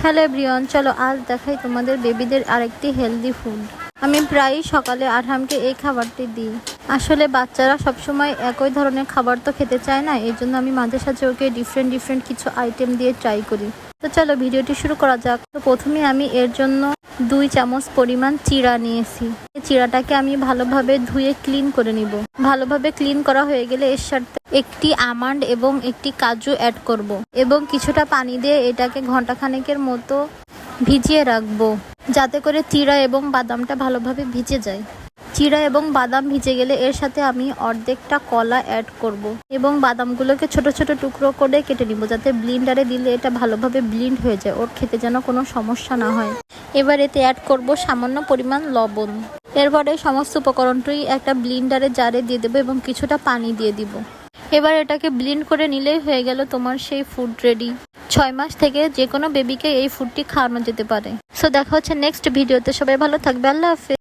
Hello everyone, চলো আজ দেখাই তোমাদের বেবিদের আরেকটি হেলদি ফুড। আমি প্রায়ই সকালে আরহামকে এই খাবারটি দিই। আসলে বাচ্চারা সবসময় একই ধরনের খাবার তো খেতে চায় না, এই জন্য আমি মাঝে সাঝে ওকে ডিফারেন্ট কিছু আইটেম দিয়ে ট্রাই করি। তো চলো ভিডিওটি শুরু করা যাক। তো প্রথমে আমি এর জন্য 2 চামচ পরিমাণ চিড়া নিয়েছি। চিড়াটাকে আমি ভালোভাবে ধুয়ে ক্লিন করে নিব। ভালোভাবে ক্লিন করা হয়ে গেলে এর সাথে একটি আমন্ড এবং একটি কাজু অ্যাড করব এবং কিছুটা পানি দিয়ে এটাকে ঘন্টাখানেকের মতো ভিজিয়ে রাখবো, যাতে করে চিড়া এবং বাদামটা ভালোভাবে ভিজে যায়। চিড়া এবং বাদাম ভিজে গেলে এর সাথে আমি অর্ধেকটা কলা অ্যাড করব এবং বাদামগুলোকে ছোট ছোট টুকরো করে কেটে নিব, যাতে ব্লিন্ডারে দিলে এটা ভালোভাবে ব্লিন্ড হয়ে যায়, ওর খেতে যেন কোনো সমস্যা না হয়। এবার এতে অ্যাড করব সামান্য পরিমাণ লবণ। এরপরে সমস্ত উপকরণটি একটা ব্লিন্ডারে জারে দিয়ে দেবো এবং কিছুটা পানি দিয়ে দিব। এবার এটাকে ব্লিন্ড করে নিলেই হয়ে গেল তোমার সেই ফুড রেডি। 6 মাস থেকে যে কোনো বেবিকে এই ফুডটি খাওয়ানো যেতে পারে। সো দেখা হচ্ছে নেক্সট ভিডিওতে। সবাই ভালো থাকবে। আল্লাহ হাফেজ।